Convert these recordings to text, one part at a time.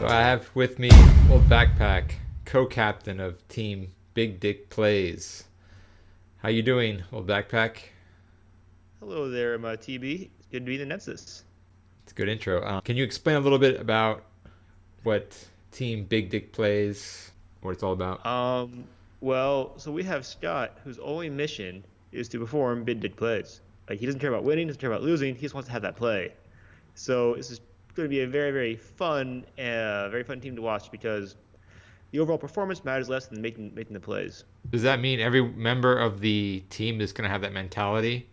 So I have with me Oldbackpac, co-captain of Team Big Dick Plays. How you doing, Oldbackpac? Hello there, TB. It's good to be in the Nexus. It's a good intro. Can you explain a little bit about what Team Big Dick Plays, what it's all about? Um, so we have Scott, whose only mission is to perform bid dick plays. Like he doesn't care about winning, doesn't care about losing. He just wants to have that play. So this is going to be a very fun team to watch because the overall performance matters less than making the plays. Does that mean every member of the team is going to have that mentality,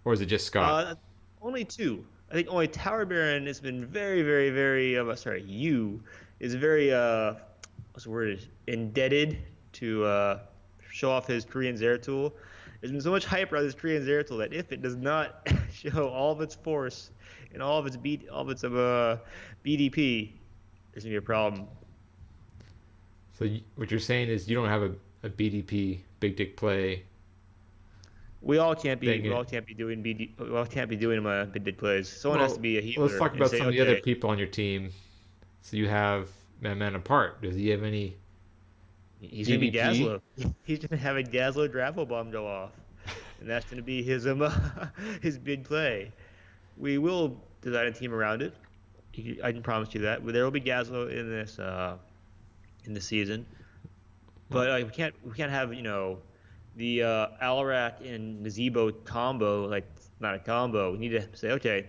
or is it just Scott? Uh, Only two. I think only Tower Baron has been sorry, you is very what's the word? Indebted to show off his Korean Zeratul. There's been so much hype around this Korean Zeratul that if it does not show all of its force and BDP, there's gonna be a problem. So what you're saying is you don't have a BDP Big Dick Play thing We in all it. can't be doing we all can't be doing bid dick plays. Someone has to Well, be a let's healer talk and about say, some of the other okay, people on your team. So you have Man Apart. Does he have any he's gonna be BDP? Gazlo. He's gonna have a Gazlo Draffle bomb go off, and that's gonna be his his big play. We will design a team around it. I can promise you that. There will be Gazlo in this season, but Well, we can't have the Alarak and Nazebo combo like not a combo. We need to say okay,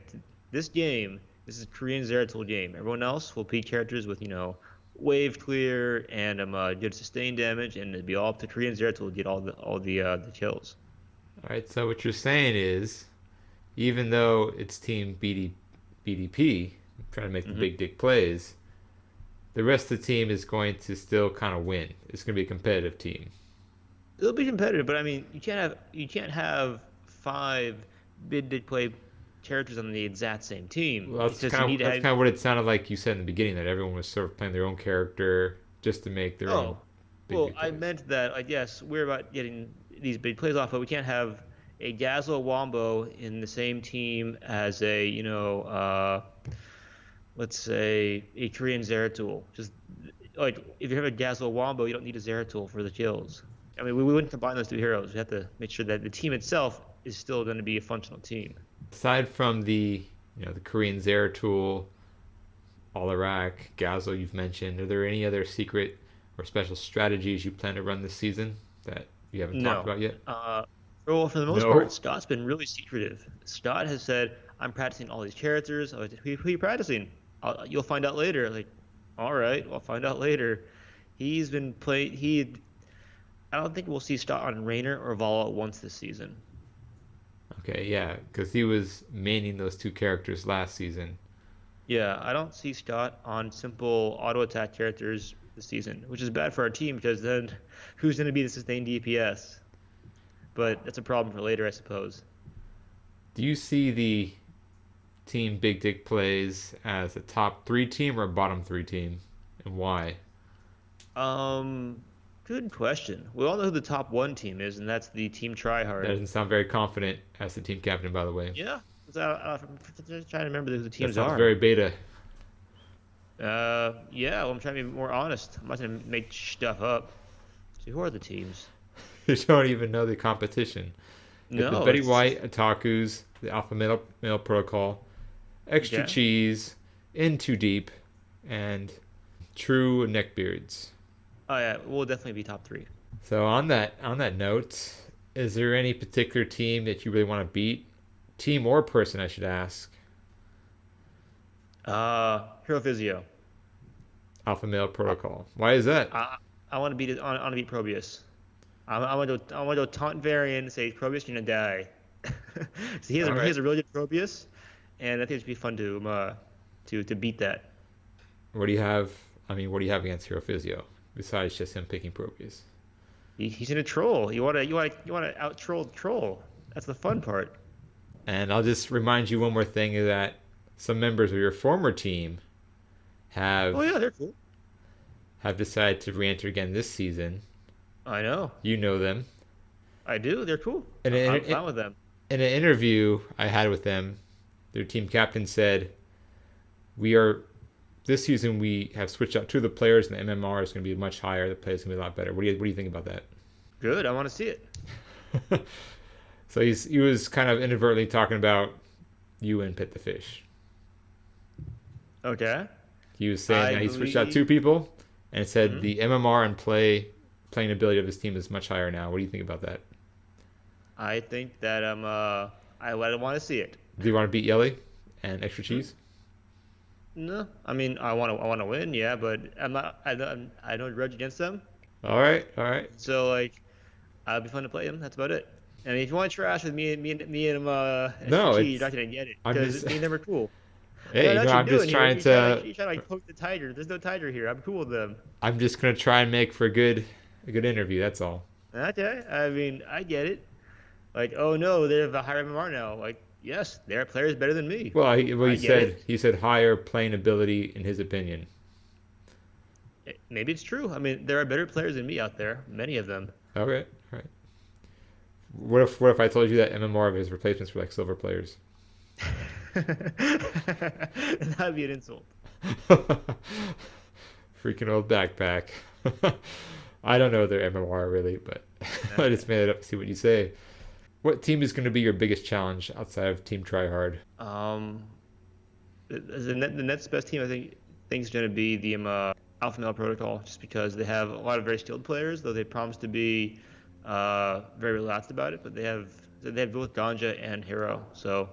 this game this is Korean Zeratul game. Everyone else will pick characters with wave clear and good sustain damage, and it'd be all up to Korean Zeratul to get all the kills. all right. So what you're saying is, even though it's Team BDP trying to make the Hmm. big dick plays, the rest of the team is going to still kind of win. It's going to be a competitive team. It'll be competitive, but I mean, you can't have five bid play characters on the exact same team Well, because you need to that's have. kind of what it sounded like you said in the beginning, that everyone was sort of playing their own character just to make their own Oh, big well, dick I plays. meant that. Like, yes, we're about getting these big plays off, but we can't have a Dazzle Wombo in the same team as let's say a Korean Zeratul. Just like if you have a Dazzle Wombo, you don't need a Zeratul for the kills. I mean, we wouldn't combine those two heroes. We have to make sure that the team itself is still going to be a functional team. Aside from the Korean Zeratul, Alarak, Gazo you've mentioned, are there any other secret or special strategies you plan to run this season that you haven't talked No. about yet? Well, for the most part, No. Scott's been really secretive. Scott has said, "I'm practicing all these characters." I was like, who are you practicing? You'll find out later. Like, all right, I'll find out later. He's been playing. I don't think we'll see Scott on Raynor or Vala once this season. Okay, yeah, because he was maining those two characters last season. Yeah, I don't see Scott on simple auto attack characters this season, which is bad for our team because then who's going to be the sustained DPS? But that's a problem for later, I suppose. Do you see the team Big Dick Plays as a top three team or a bottom three team, and why? Um, Good question. We all know who the top one team is, and that's the Team That Tryhard. doesn't sound very confident as the team captain, by the way. Yeah, I'm just trying to remember who the That teams sounds are. very beta. Yeah, well, I'm trying to be more honest. I'm not gonna make stuff up. See, who are the teams? You don't even know the competition. You have the No, Betty it's White Otakus, the Alpha Male Protocol, Extra okay. Cheese, In Too Deep, and True Neckbeards. Oh yeah, we'll definitely be top three. So on that note, is there any particular team that you really want to beat? Team or person, I should ask. Hero Physio. Alpha Male Protocol. Why is that? I I want to beat it. I want to beat Probius. I want to go taunt Varian. Say Probius, you're gonna die. So All he right. has a really good Probius, and I think it'd be fun to beat that. What do you have? I mean, what do you have against Hero Physio besides just him picking Proteus? He's in a troll. You want to out troll the troll. That's the fun part. And I'll just remind you one more thing is that some members of your former team Oh have yeah, they're cool. have decided to re-enter again this season. I know. You know them. I do. They're cool. In I'm an, fine with them. in an interview I had with them, their team captain said, "We are this season we have switched out two of the players, and the MMR is going to be much higher. The play is going to be a lot better. What do you think about that? Good. I want to see it. So he was kind of inadvertently talking about you and Pit the Fish. Okay. He was saying I that he switched out two believe. people, and said Mhm. the MMR and playing ability of his team is much higher now. What do you think about that? I think that I want to see it. Do you want to beat Yelly and extra Hmm? cheese? No, I mean I want to win, yeah, but I'm not. I don't grudge against them. All right, all right. So like, it'll be fun to play them. That's about it. I mean, if you want to trash with me and extra No, G, you're it's not gonna get it I'm because just me and them are cool. No, hey, that's no, what you're I'm just doing here. trying to You're trying to like poke the tiger. There's no tiger here. I'm cool with them. I'm just gonna try and make for a good interview. That's all. Okay, I mean, I get it. Like, oh no, they have a higher MMR now. Like, yes, their player's better than me. Well, I get it. he said higher playing ability in his opinion. Maybe it's true. I mean, there are better players than me out there, many of them. All right, all right. What if I told you that MMR of his replacements were like silver players? That'd be an insult. Freaking old backpack. I don't know their MMR really, but I Okay. just made it up to see what you say. What team is going to be your biggest challenge outside of Team Tryhard? Um, the next best team, I think is going to be the Alpha Male Protocol, just because they have a lot of very skilled players, though they promise to be very relaxed about it. But they have both Ganja and Hero, so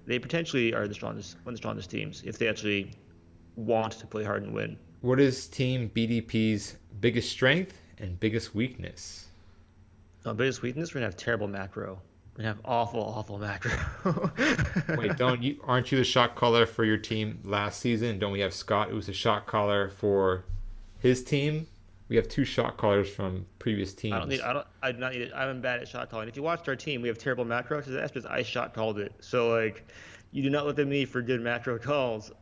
they potentially are one of the strongest teams if they actually want to play hard and win. What is Team BDP's biggest strength and biggest weakness? Biggest weakness, we're gonna have terrible macro. We're gonna have awful, awful macro. Wait, don't you aren't you the shot caller for your team last season? Don't we have Scott who was a shot caller for his team? We have two shot callers from previous teams. I do not need it. I'm bad at shot calling. If you watched our team, we have terrible macro. So that's because I shot called it. So like, you do not look at me for good macro calls.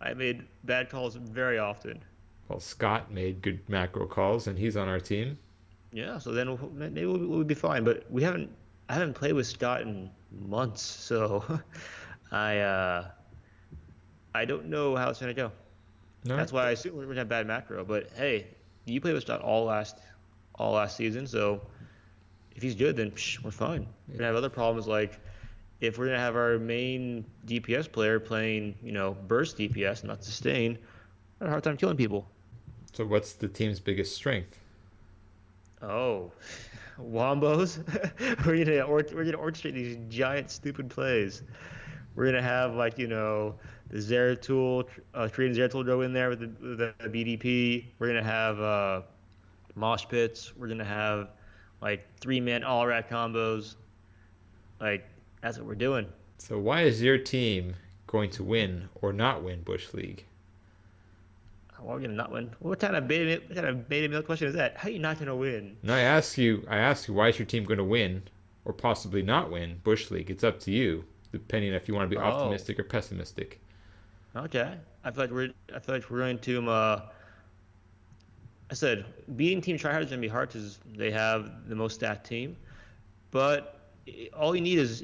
I made bad calls very often. Well, Scott made good macro calls, and he's on our team. Yeah. So then maybe we'll be fine. But I haven't played with Scott in months. So I uh, I don't know how it's gonna go. All right. That's why I assume we're gonna have bad macro. But hey, you played with Scott all last season. So if he's good, then we're fine. We're gonna have other problems like if we're gonna have our main DPS player playing, burst DPS, not sustain, I have a hard time killing people. So, what's the team's biggest strength? Oh, wombos. We're gonna orchestrate these giant stupid plays. We're gonna have like the Zeratul, Korean Zeratul go in there with the BDP. We're gonna have mosh pits. We're gonna have like three-man all rat combos. Like that's what we're doing. So, why is your team going to win or not win Bush League? Why are we gonna not win? What kind of beta meal question is that? How are you not gonna win? And I ask you, why is your team going to win or possibly not win Bush League? It's up to you, depending if you want to be Oh, optimistic or pessimistic. okay. I feel like we're going to. I said beating Team Tryhard is gonna be hard because they have the most stacked team. But all you need is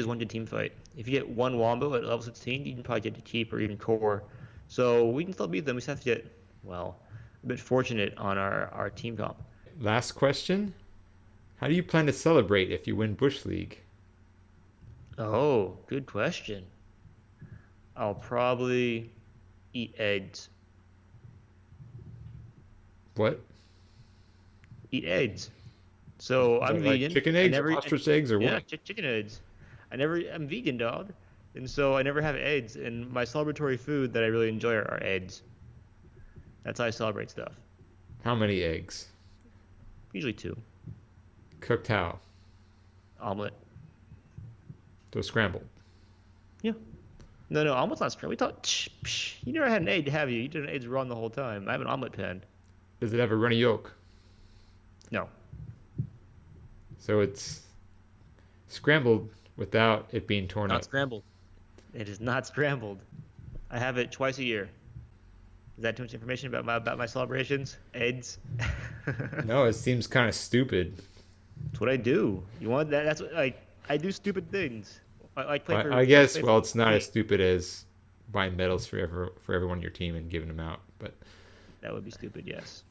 one good team fight. If you get one Wombo at level 16, you can probably get to keep or even core. So we can still beat them. We just have to get well a bit fortunate on our team comp. Last question. How do you plan to celebrate if you win Bush League? Oh, good question. I'll probably eat eggs. What? Eat eggs. So I'm Like vegan. chicken I eggs or never, ostrich eggs or yeah, what? chicken eggs. I'm vegan, dog, and so I never have eggs. And my celebratory food that I really enjoy are eggs. That's how I celebrate stuff. How many eggs? Usually two. Cooked how? Omelet. So scrambled. Yeah. No, no, omelet's not scrambled. We thought, you never had an egg, have you? You did an eggs run the whole time. I have an omelet pan. Does it have a runny yolk? No, So it's scrambled without it being torn not up. scrambled. It is not scrambled. I have it twice a year. Is that too much information about my celebrations? Eggs. No, it seems kind of stupid. That's what I do. You want that? That's what like I do stupid things. I like play I for I like guess, play for well, it's not as money. stupid as buying medals for everyone on your team and giving them out. But That would be stupid. Yes.